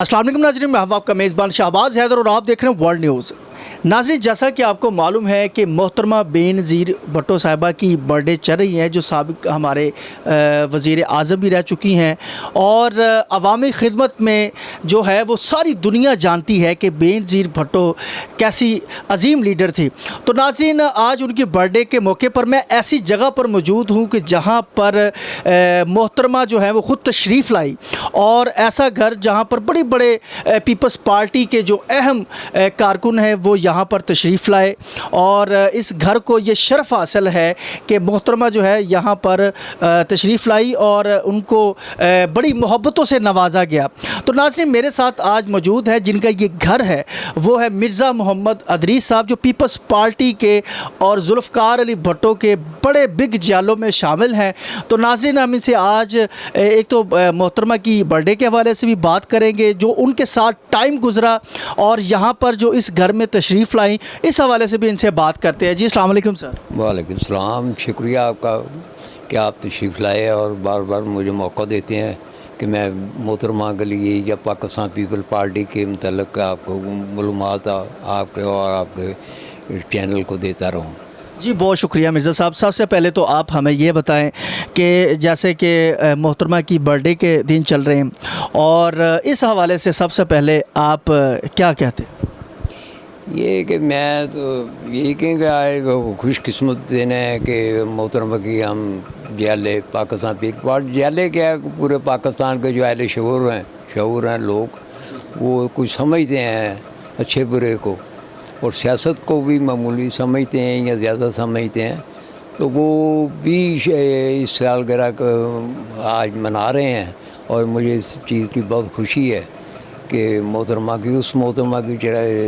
अस्सलाम वालेकुम नाज़रीन, मैं हूं आपका मेज़बान शहबाज हैदर और आप देख रहे हैं वर्ल्ड न्यूज़। नाज़रीन, जैसा कि आपको मालूम है कि मोहतरमा बेनज़ीर भुट्टो साहिबा की बर्थडे चल रही है, जो साबिक़ हमारे वज़ीर आज़म भी रह चुकी हैं और अवामी ख़िदमत में जो है वो सारी दुनिया जानती है कि बेनज़ीर भुट्टो कैसी अजीम लीडर थी। तो नाज़रीन, आज उनकी बर्थडे के मौके पर मैं ऐसी जगह पर मौजूद हूँ कि जहाँ पर मोहतरमा जो है वो ख़ुद तशरीफ़ लाई और ऐसा घर जहाँ पर बड़े बड़े पीपल्स पार्टी के जो अहम कारकुन हैं वो यहाँ पर तशरीफ़ लाए और इस घर को ये शर्फ़ हासिल है कि मोहतरमा जो है यहाँ पर तशरीफ़ लाई और उनको बड़ी मोहब्बतों से नवाजा गया। तो नाज़रीन, मेरे साथ आज मौजूद है जिनका ये घर है, वो है मिर्ज़ा मोहम्मद अदरीस साहब, जो पीपल्स पार्टी के और जुल्फ़कार अली भुट्टो के बड़े बिग जालों में शामिल हैं। तो नाज़रीन, हम इनसे आज एक तो मोहतरमा की बर्थडे के हवाले से भी बात करेंगे, जो उनके साथ टाइम गुज़रा और यहाँ पर जो इस घर में तशरीफ़ लाई, इस हवाले से भी इनसे बात करते हैं। जी अस्सलाम वालेकुम सर। वालेकुम सलाम, शुक्रिया आपका कि आप तशरीफ़ लाए और बार बार मुझे मौका देते हैं कि मैं मोहतरमा के लिए या पाकिस्तान पीपल पार्टी के मतलब आपको मालूमात आपके और आपके चैनल को देता रहूँ। जी बहुत शुक्रिया मिर्ज़ा साहब। सबसे पहले तो आप हमें ये बताएं कि जैसे कि मोहतरमा की बर्थडे के दिन चल रहे हैं और इस हवाले से सबसे पहले आप क्या कहते हैं? ये कि मैं तो यही कहेंगे खुशकिस्मत दिन है कि मोहतरमा की हम जाले पाकिस्तान पीपल पार्टी जाले क्या पूरे पाकिस्तान के जो अहले शऊर हैं लोग, वो कुछ समझते हैं अच्छे बुरे को और सियासत को भी मामूली समझते हैं या ज़्यादा समझते हैं, तो वो भी इस सालगिरह आज मना रहे हैं और मुझे इस चीज़ की बहुत खुशी है कि उस मोहतरमा की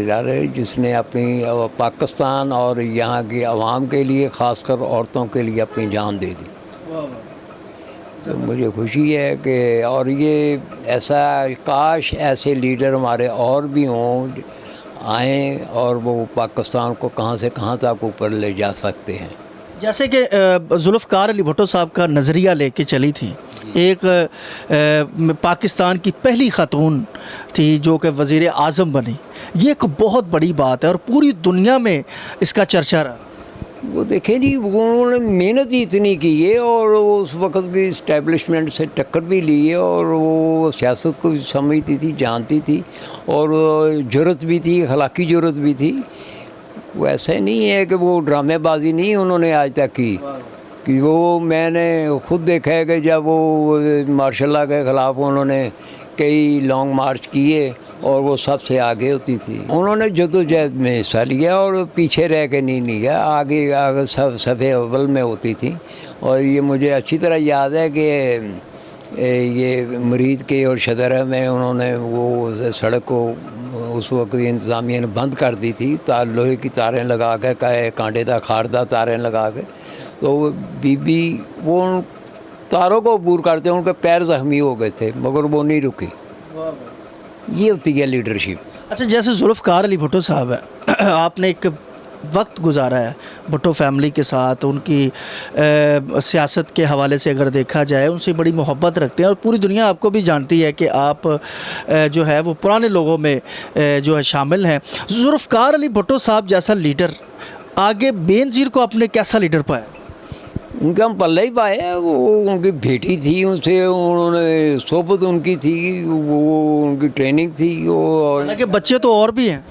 जा रहे जिसने अपनी पाकिस्तान और यहाँ की आवाम के लिए, ख़ासकर औरतों के लिए अपनी जान दे दी। तो मुझे खुशी है कि और ये ऐसा काश ऐसे लीडर हमारे और भी हों, आएँ और वो पाकिस्तान को कहाँ से कहाँ तक ऊपर ले जा सकते हैं। जैसे कि जुल्फ़कार अली भुट्टो साहब का नज़रिया लेके चली थी, एक पाकिस्तान की पहली ख़ातून थी जो कि वज़ीर आज़म बनी, ये एक बहुत बड़ी बात है और पूरी दुनिया में इसका चर्चा रहा। वो देखें जी, उन्होंने मेहनत ही इतनी की है और उस वक़्त की इस्टेब्लिशमेंट से टक्कर भी ली है और वो सियासत को समझती थी, जानती थी और जुर्रत भी थी, अखलाकी जुर्रत भी थी। वो ऐसा नहीं है कि वो ड्रामेबाजी नहीं उन्होंने आज तक की, कि वो मैंने ख़ुद देखा है कि जब वो मार्शल लॉ के ख़िलाफ़ उन्होंने कई लॉन्ग मार्च किए और वो सबसे आगे होती थी। उन्होंने जद्दोजहद में हिस्सा लिया और पीछे रह के नहीं लिया, आगे सब सफ़े अव्वल में होती थी। और ये मुझे अच्छी तरह याद है कि ये मरीद के और शदरा में उन्होंने वो सड़क को उस वक्त इंतज़ामिया ने बंद कर दी थी, लोहे की तारें लगा के, कांटेदार खारदार तारें लगा के, तो बीबी वो उन तारों को अबूर करते उनके पैर ज़ख्मी हो गए थे मगर वो नहीं रुकी। ये होती है लीडरशिप। अच्छा, जैसे जुल्फ़कार अली भुट्टो साहब है, आपने एक वक्त गुजारा है भुट्टो फैमिली के साथ, उनकी सियासत के हवाले से अगर देखा जाए उनसे बड़ी मोहब्बत रखते हैं और पूरी दुनिया आपको भी जानती है कि आप जो है वो पुराने लोगों में जो है शामिल हैं। जुल्फ़कार अली भुट्टो साहब जैसा लीडर आगे बेनज़ीर को आपने कैसा लीडर पाया? उनका हम पल्ला ही पाया, वो उनकी बेटी थी, उनसे उन्होंने सोबत उनकी थी, वो उनकी ट्रेनिंग थी। वो हालांकि बच्चे तो और भी हैं।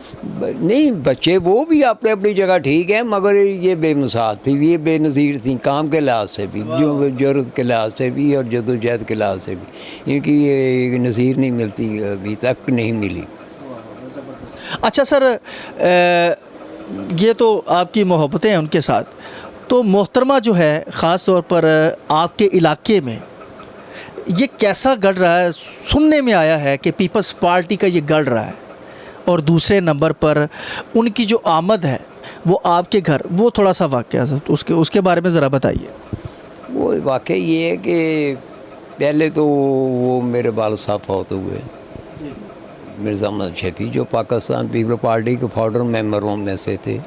नहीं, बच्चे वो भी अपने अपनी जगह ठीक है, मगर ये बेमिसाल थी, ये बेनज़ीर थी, काम के लिहाज से भी, जो ज़रूरत के लिहाज से भी और जद्दोजहद के लिहाज से भी। इनकी ये नज़ीर नहीं मिलती, अभी तक नहीं मिली। अच्छा सर, ये तो आपकी मोहब्बतें हैं उनके साथ, तो मोहतरमा जो है ख़ास तौर पर आपके इलाके में ये कैसा गढ़ रहा है? सुनने में आया है कि पीपल्स पार्टी का ये गढ़ रहा है और दूसरे नंबर पर उनकी जो आमद है वो आपके घर, वो थोड़ा सा वाक़या उसके बारे में ज़रा बताइए। वो वाक़या ये है कि पहले तो वो मेरे वालिद साहब फौत हुए, मिर्ज़ा अहमद शफ़ी, जो पाकिस्तान पीपल पार्टी के फाउंडर मेंबरों में से थे।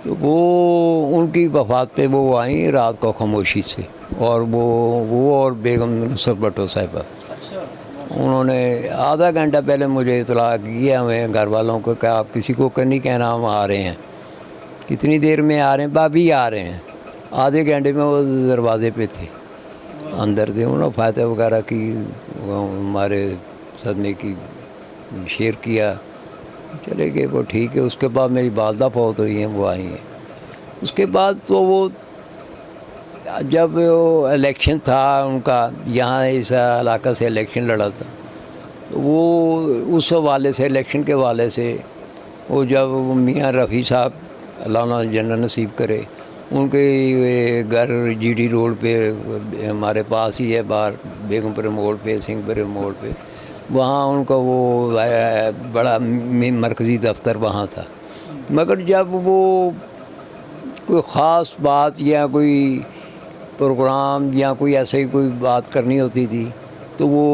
तो वो उनकी वफ़ात पे वो आई रात को खामोशी से, और वो और बेगम नुसरत भुट्टो साहिबा انہوں نے آدھا گھنٹہ پہلے مجھے اطلاع کیا ہمیں گھر والوں کو کہ آپ کسی کو نہیں کہنا ہم آ رہے ہیں. کتنی دیر میں آ رہے ہیں؟ بھابھی آ رہے ہیں. آدھے گھنٹے میں وہ دروازے پہ تھے، اندر تھے. انہوں نے فاتحہ وغیرہ کی، ہمارے صدمے کی شیئر کیا، چلے گئے. وہ ٹھیک ہے. اس کے بعد میری والدہ فوت ہوئی ہیں، وہ آئی ہیں. اس کے بعد تو وہ جب وہ الیکشن تھا ان کا، یہاں اس علاقہ سے الیکشن لڑا تھا، تو وہ اس حوالے سے، الیکشن کے حوالے سے، وہ جب میاں رفیع صاحب اللہ انہیں جنت نصیب کرے، ان کے گھر جی ڈی روڈ پہ ہمارے پاس ہی ہے، باہر بیگم پورے موڑ پہ، سنگھ پورے موڑ پہ، وہاں ان کا وہ بڑا مرکزی دفتر وہاں تھا. مگر جب وہ کوئی خاص بات یا کوئی پروگرام یا کوئی ایسے کوئی بات کرنی ہوتی تھی تو وہ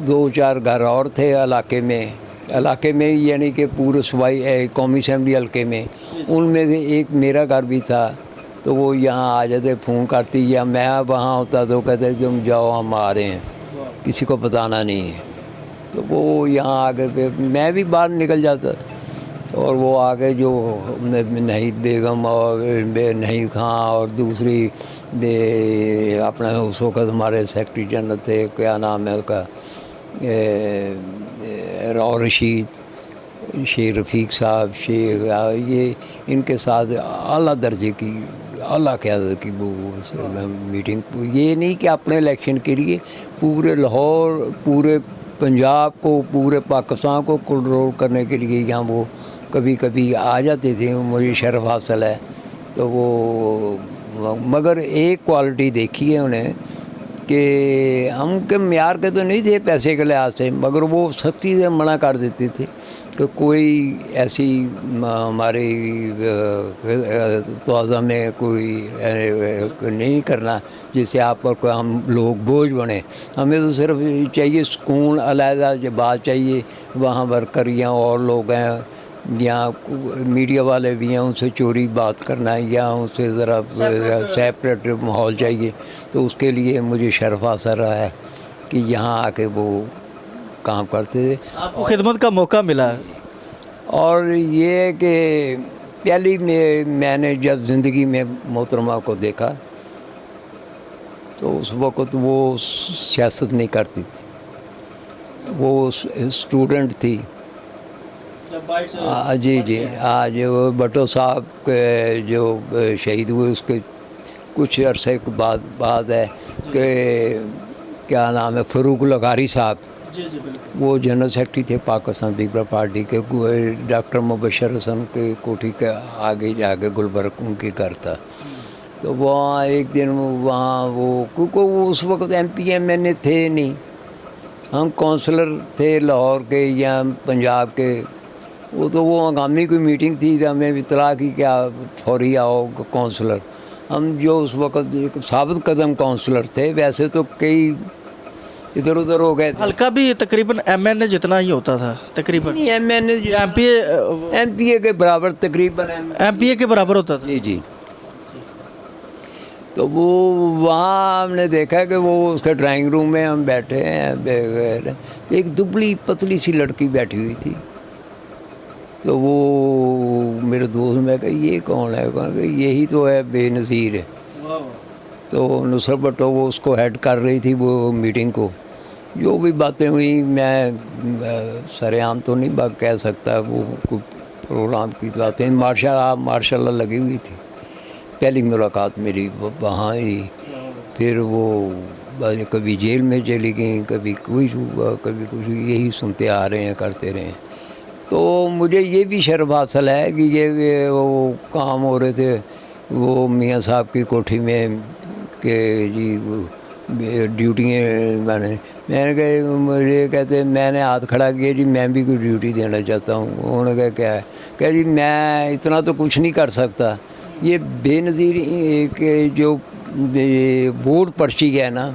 2-4 گھر اور تھے علاقے میں یعنی کہ پورے صوبائی قومی اسمبلی حلقے میں، ان میں سے ایک میرا گھر بھی تھا. تو وہ یہاں آ جاتے، فون کرتی، یا میں وہاں ہوتا تو کہتے تم جاؤ ہم آ رہے ہیں، کسی کو بتانا نہیں ہے. تو وہ یہاں آگے پہ میں بھی باہر نکل جاتا، اور وہ آگے جو نہید بیگم اور نہید خان اور دوسری اپنا اس وقت ہمارے سیکرٹری جنرل تھے، کیا نام ہے اس کا، راؤ رشید، شیخ رفیق صاحب، شیخ، یہ ان کے ساتھ اعلیٰ درجے کی، اعلیٰ قیادت کی وہ میٹنگ. یہ نہیں کہ اپنے الیکشن کے لیے، پورے لاہور، پورے پنجاب کو، پورے پاکستان کو کنٹرول کرنے کے لیے یہاں وہ کبھی کبھی آ جاتے تھے. مجھے شرف حاصل ہے. تو وہ مگر ایک کوالٹی دیکھی ہے انہیں کہ ہم کے معیار کے تو نہیں تھے پیسے کے لحاظ سے، مگر وہ سختی سے منع کر دیتے تھے کہ کوئی ایسی ہماری توازہ میں کوئی نہیں کرنا جس سے آپ پر کوئی ہم لوگ بوجھ بنے. ہمیں تو صرف چاہیے سکون، علیحدہ بات چاہیے. وہاں ورکر یا اور لوگ ہیں یا میڈیا والے بھی ہیں، ان سے چوری بات کرنا ہے یا ان سے ذرا سیپریٹ ماحول چاہیے. تو اس کے لیے مجھے شرف حاصل رہا ہے کہ یہاں آ کے وہ کام کرتے تھے. آپ کو خدمت کا موقع ملا. اور یہ کہ پہلی میں نے جب زندگی میں محترمہ کو دیکھا تو اس وقت وہ سیاست نہیں کرتی تھی، وہ اسٹوڈنٹ تھی. جی آج وہ بھٹو صاحب کے جو شہید ہوئے اس کے کچھ عرصے کے بعد ہے کہ کیا نام ہے، فاروق لغاری صاحب، وہ جنرل سیکرٹری تھے پاکستان پیپلز پارٹی کے. ڈاکٹر مبشر حسن کے کوٹھی کے آگے جا کے گلبرگ ان کے گھر تھا. تو وہاں ایک دن وہاں وہ کیونکہ وہ اس وقت ایم پی ایم این اے تھے نہیں، ہم کونسلر تھے لاہور کے یا پنجاب کے. وہ ہنگامی کوئی میٹنگ تھی تو ہمیں اطلاع کی کہ آپ فوری آؤ کونسلر. ہم جو اس وقت ایک ثابت قدم کونسلر تھے، ویسے تو کئی ادھر ادھر ہو گئے تھے. ہلکا بھی تقریباً ایم این اے جتنا ہی ہوتا تھا تقریباً، M N A M P A کے برابر تقریباً ایم پی اے کے برابر ہوتا تھا. جی. تو وہ وہاں ہم نے دیکھا کہ وہ اس کے ڈرائنگ روم میں ہم بیٹھے ہیں، تو ایک دبلی پتلی سی لڑکی بیٹھی ہوئی تھی. تو وہ میرے دوست میں کہ یہ کون ہے؟ کہ یہی تو ہے بے نظیر ہے. تو نصرت بھٹو وہ اس کو ہیڈ کر رہی تھی وہ میٹنگ کو. جو بھی باتیں ہوئی میں سر عام تو نہیں کہہ سکتا، وہ پروگرام کی باتیں ماشاء اللہ لگی ہوئی تھی. پہلی ملاقات میری وہاں ہی. پھر وہ کبھی جیل میں چلی گئیں، کبھی کچھ ہوا، کبھی کچھ، یہی سنتے آ رہے ہیں، کرتے رہے ہیں. تو مجھے یہ بھی شرف حاصل ہے کہ یہ وہ کام ہو رہے تھے وہ میاں صاحب کی کوٹھی میں کہ جی ڈیوٹیاں میں نے کہا، مجھے کہتے میں نے ہاتھ کھڑا کیا جی میں بھی کوئی ڈیوٹی دینا چاہتا ہوں. انہوں نے کہا کیا ہے؟ کہ جی میں اتنا تو کچھ نہیں کر سکتا. یہ بے نظیر کہ جو ووٹ پرچی ہے نا،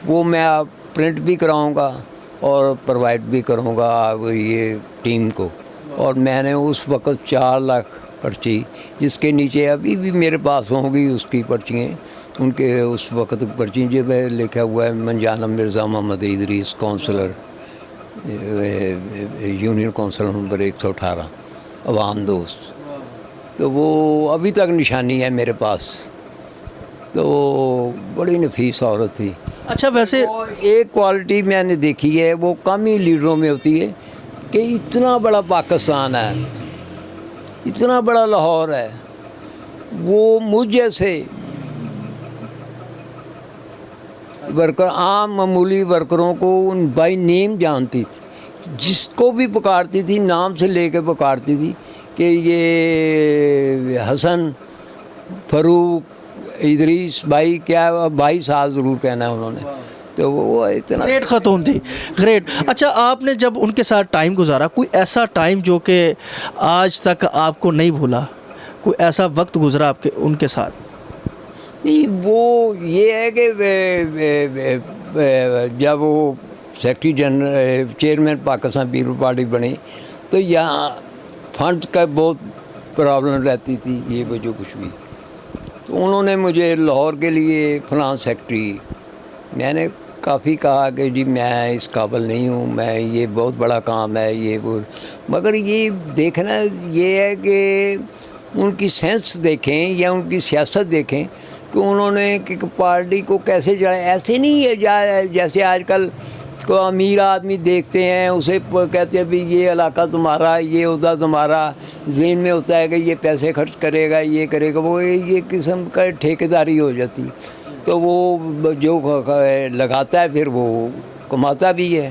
وہ میں پرنٹ بھی کراؤں گا اور پرووائڈ بھی کروں گا یہ ٹیم کو. اور میں نے اس وقت 4 لاکھ پرچی، جس کے نیچے ابھی بھی میرے پاس ہوں گی اس کی پرچیاں، ان کے اس وقت پرچی جی میں لکھا ہوا ہے منجانا Mirza Muhammad Idrees councillor union council number 118 عوام دوست. تو وہ ابھی تک نشانی ہے میرے پاس. تو بڑی نفیس عورت تھی. اچھا ویسے اور ایک کوالٹی میں نے دیکھی ہے وہ کم ہی لیڈروں میں ہوتی ہے کہ اتنا بڑا پاکستان ہے, اتنا بڑا لاہور ہے, وہ مجھ جیسے ورکر عام معمولی ورکروں کو ان بائی نیم جانتی تھی, جس کو بھی پکارتی تھی نام سے لے کے پکارتی تھی کہ یہ حسن فاروق ادریس بھائی, کیا بھائی صاحب ضرور کہنا ہے انہوں نے. تو وہ اتنا گریٹ خاتون تھی, گریٹ. اچھا آپ نے جب ان کے ساتھ ٹائم گزارا, کوئی ایسا ٹائم جو کہ آج تک آپ کو نہیں بھولا, کوئی ایسا وقت گزرا آپ کے ان کے ساتھ؟ نہیں, وہ یہ ہے کہ جب وہ secretary general chairman Pakistan people party بنی تو یہاں فنڈز کا بہت پرابلم رہتی تھی, یہ وہ جو کچھ بھی. تو انہوں نے مجھے لاہور کے لیے فلاں سیکرٹری, میں نے کافی کہا کہ جی میں اس قابل نہیں ہوں, میں یہ بہت بڑا کام ہے یہ وہ. مگر یہ دیکھنا یہ ہے کہ ان کی سینس دیکھیں یا ان کی سیاست دیکھیں کہ انہوں نے کہ پارٹی کو کیسے چلایا. ایسے نہیں ہے جیسے آج کل کو امیر آدمی دیکھتے ہیں اسے کہتے ہیں بھی یہ علاقہ تمہارا, یہ عہدہ تمہارا, ذہن میں ہوتا ہے کہ یہ پیسے خرچ کرے گا, یہ کرے گا, وہ یہ قسم کا ٹھیکیداری ہو جاتی. تو وہ جو لگاتا ہے پھر وہ کماتا بھی ہے.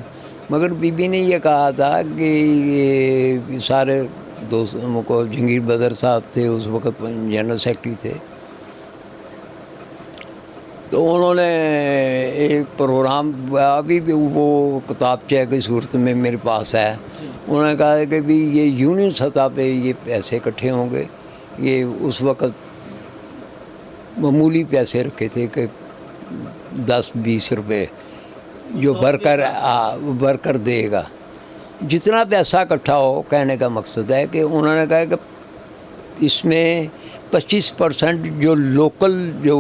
مگر بی بی نے یہ کہا تھا کہ یہ سارے دوستوں کو, جہانگیر بدر صاحب تھے اس وقت جنرل سیکرٹری تھے, تو انہوں نے ایک پروگرام ابھی بھی وہ کتابچہ کی صورت میں میرے پاس ہے. انہوں نے کہا کہ بھی یہ یونین سطح پہ یہ پیسے اکٹھے ہوں گے. یہ اس وقت معمولی پیسے رکھے تھے کہ 10-20 روپے جو ورکر دے گا. جتنا پیسہ اکٹھا ہو, کہنے کا مقصد ہے کہ انہوں نے کہا کہ اس میں 25% جو لوکل جو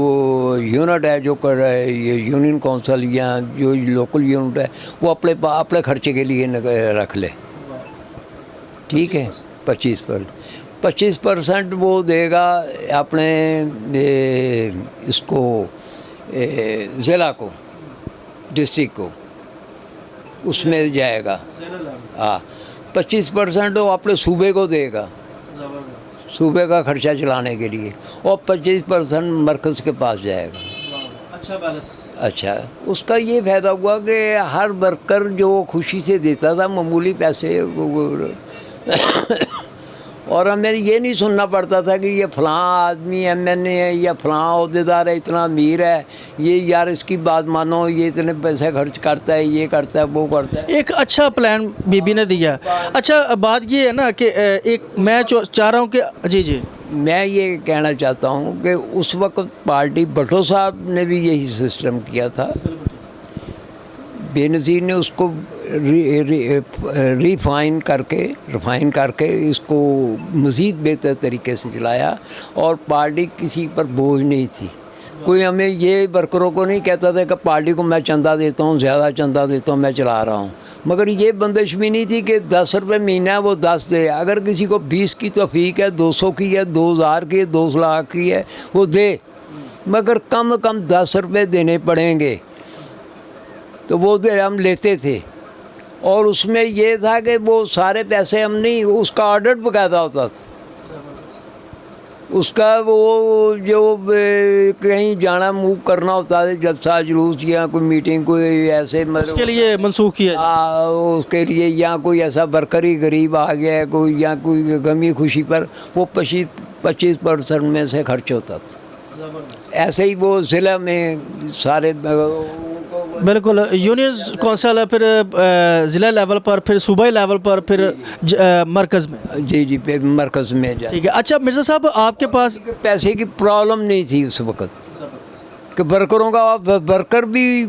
یونٹ ہے, جو کر رہا ہے یہ یونین کونسل یا جو لوکل یونٹ ہے, وہ اپنے خرچے کے لیے رکھ لے. ٹھیک ہے, 25% وہ دے گا اپنے اس کو ضلع کو, ڈسٹرکٹ کو, اس میں جائے گا. ہاں, 25% وہ اپنے صوبے کو دے گا, صوبے کا خرچہ چلانے کے لیے, اور 25% مرکز کے پاس جائے گا. اچھا, اس کا یہ فائدہ ہوا کہ ہر ورکر جو خوشی سے دیتا تھا معمولی پیسے, اور ہمیں یہ نہیں سننا پڑتا تھا کہ یہ فلاں آدمی ایم این اے ہے یا فلاں عہدیدار ہے, اتنا امیر ہے, یہ یار اس کی بات مانو, یہ اتنے پیسے خرچ کرتا ہے, یہ کرتا ہے, وہ کرتا ہے. ایک اچھا پلان بی بی نے دیا. اچھا بات یہ ہے نا کہ ایک میں چاہ رہا ہوں کہ جی میں یہ کہنا چاہتا ہوں کہ اس وقت پارٹی بھٹو صاحب نے بھی یہی سسٹم کیا تھا. بے نظیر نے اس کو ریفائن کر کے اس کو مزید بہتر طریقے سے چلایا, اور پارٹی کسی پر بوجھ نہیں تھی. کوئی ہمیں یہ ورکروں کو نہیں کہتا تھا کہ پارٹی کو میں چندہ دیتا ہوں, زیادہ چندہ دیتا ہوں, میں چلا رہا ہوں. مگر یہ بندش بھی نہیں تھی کہ 10 روپے مہینہ ہے وہ 10 دے. اگر کسی کو 20 کی توفیق ہے, 200 کی ہے, 2000 کی ہے, 2 لاکھ کی ہے, وہ دے, مگر کم 10 روپے دینے پڑیں گے. تو وہ ہم لیتے تھے, اور اس میں یہ تھا کہ وہ سارے پیسے ہم نہیں, اس کا آڈٹ باقاعدہ ہوتا تھا. اس کا وہ جو کہیں جانا موو کرنا ہوتا ہے, جلسہ جلوس یا کوئی میٹنگ, کوئی ایسے اس کے لیے منسوخ کیا, اس کے لیے, یا کوئی ایسا برکر ہی غریب آ گیا ہے کوئی, یا کوئی غمی خوشی پر, وہ 25% میں سے خرچ ہوتا تھا. ایسے ہی وہ ضلع میں سارے بالکل یونین کونسل ہے, پھر ضلع لیول پر, پھر صوبائی لیول پر, پھر مرکز میں. جی مرکز میں جائے. ٹھیک ہے. اچھا مرزا صاحب آپ کے پاس پیسے کی پرابلم نہیں تھی اس وقت, کہ ورکروں کا ورکر بھی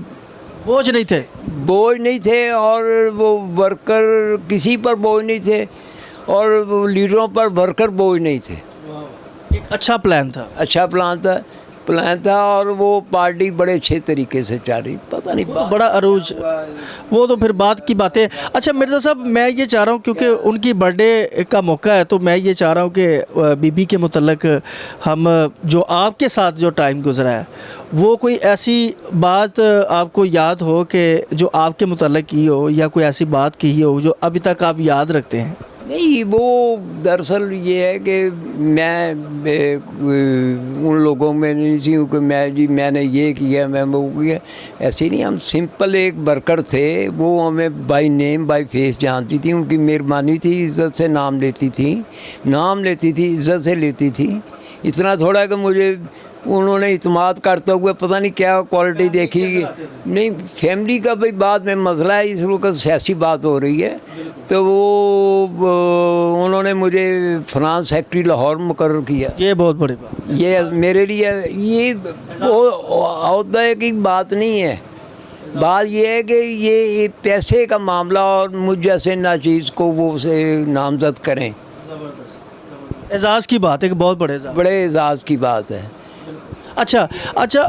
بوجھ نہیں تھے, اور وہ ورکر کسی پر بوجھ نہیں تھے, اور لیڈروں پر ورکر بوجھ نہیں تھے. ایک اچھا پلان تھا. प्लान था और वो पार्टी बड़े अच्छे तरीके से चल रही, पता नहीं तो बड़ा अरूज, वो तो फिर बात की बातें। अच्छा मिर्ज़ा साहब, मैं ये चाह रहा हूँ क्योंकि उनकी बर्थडे का मौका है, तो मैं ये चाह रहा हूँ कि बीबी के मुतल्लक हम जो आपके साथ जो टाइम गुजरा है, वो कोई ऐसी बात आपको याद हो कि जो आपके मुतल्लक की हो, या कोई ऐसी बात की हो जो अभी तक आप याद रखते हैं? नहीं, वो दरअसल ये है कि मैं उन लोगों में नहीं थी कि मैंने ये किया, मैं वो किया, ऐसे नहीं। हम सिंपल एक वर्कर थे, वो हमें बाय नेम बाय फेस जानती थी, उनकी मेहरबानी थी, इज़्ज़त से नाम लेती थी, इज़्ज़त से लेती थी। इतना थोड़ा कि मुझे उन्होंने इत्मीनान करते हुए पता नहीं क्या क्वालिटी देखी नहीं। फैमिली का भाई बाद में मसला है, इस वक्त सियासी बात हो रही है, तो वो उन्होंने मुझे फाइनेंस सेक्रेटरी लाहौर मुकर्रर किया। ये बहुत बड़ी बात, ये मेरे लिए ये अहदा की बात नहीं है। बात ये है कि ये पैसे का मामला और मुझ जैसे नाचीज़ को वो से नामजद करें, एजाज़ की बात है, कि बहुत बड़े एजाज़ की बात है। अच्छा,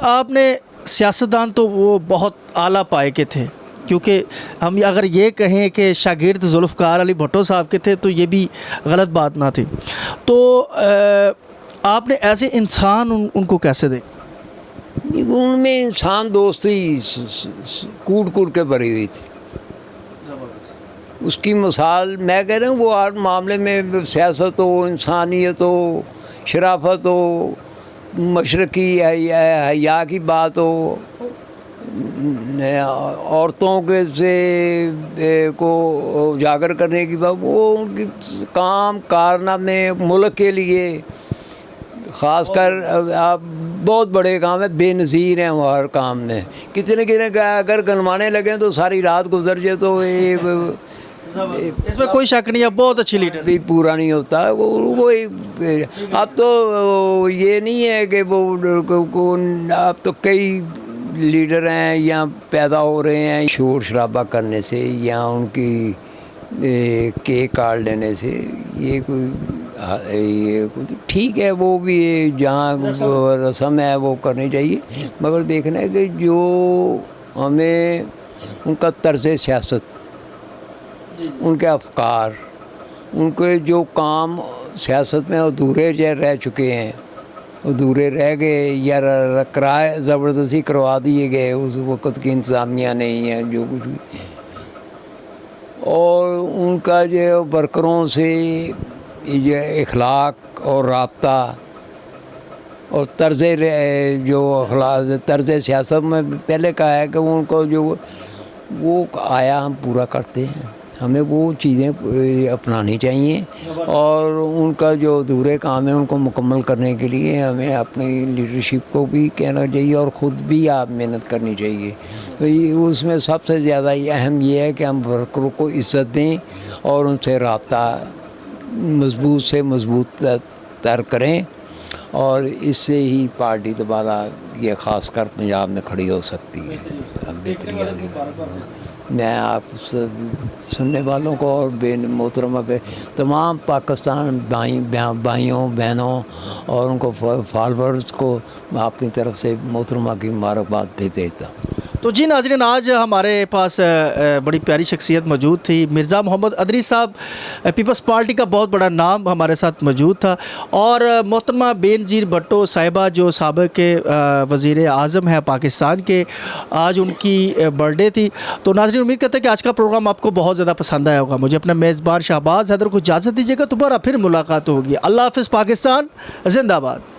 आपने सियासतदान तो वो बहुत आला पाए के थे, क्योंकि हम अगर ये कहें कि शागिर्द जुल्फ़कार अली भुट्टो साहब के थे तो ये भी गलत बात ना थी। तो आपने ऐसे इंसान उनको कैसे देखा? उनमें इंसान दोस्ती कूट के भरी हुई थी। उसकी मिसाल मैं कह रहा हूँ, वो हर मामले में सियासत हो, इंसानियत हो, शराफत हो, मशरकी हया की बात हो, औरतों के से को उजागर करने की बात, वो उनकी काम कारनामे मुल्क के लिए ख़ासकर आप बहुत बड़े काम है, बेनज़ीर हैं वो हर काम में। कितने अगर गनवाने लगें तो सारी रात गुजर जाए, तो ये इसमें कोई शक नहीं है, बहुत अच्छी लीडर भी पूरा नहीं होता है वो अब तो ये नहीं है कि वो अब तो कई लीडर हैं या पैदा हो रहे हैं शोर शराबा करने से या उनकी केक काट लेने से। ये कोई ठीक है, वो भी जहाँ रस्म है वो करनी चाहिए, मगर देखना है कि जो हमें उनका तर्ज़ सियासत, उनके अफकार, उनके जो काम सियासत में अधूरे रह चुके हैं, अधूरे रह गए या किराए ज़बरदस्ती करवा दिए गए उस वक़्त की इंतज़ामिया नहीं है जो कुछ भी, और उनका जो वर्करों से ये इखलाक और राब्ता और तर्ज़ सियासत में पहले कहा है कि उनको जो वो आया हम पूरा करते हैं, हमें वो चीज़ें अपनानी चाहिए, और उनका जो अधूरे काम है उनको मुकम्मल करने के लिए हमें अपनी लीडरशिप को भी कहना चाहिए और ख़ुद भी आप मेहनत करनी चाहिए। तो ये उसमें सबसे ज़्यादा अहम ये है कि हम वर्करों को इज़्ज़त दें और उनसे रब्ता मजबूत से मजबूत तर करें, और इससे ही पार्टी दोबारा ये ख़ासकर पंजाब में खड़ी हो सकती है। अब बेहतरीन मैं आप सुनने वालों को और मोहतरमा पे तमाम पाकिस्तान भाइयों बहनों और उनको फॉलोअर्स को मैं अपनी तरफ से मोहतरमा की मुबारकबाद भेज देता हूँ। तो जी नाज़रीन, आज हमारे पास बड़ी प्यारी शख्सियत मौजूद थी। मिर्ज़ा मोहम्मद अदरी साहब, पीपल्स पार्टी का बहुत बड़ा नाम हमारे साथ मौजूद था, और मोहतरमा बेनज़ीर भुट्टो साहिबा जो साबिक़ के वज़ीर आज़म है पाकिस्तान के, आज उनकी बर्थडे थी। तो नाज़रीन, उम्मीद करते हैं कि आज का प्रोग्राम आपको बहुत ज़्यादा पसंद आया होगा। मुझे अपना मेज़बान शहबाज हैदर को इजाज़त दीजिएगा, दोबारा फिर मुलाकात होगी। अल्लाह हाफ़िज़। पाकिस्तान ज़िंदाबाद।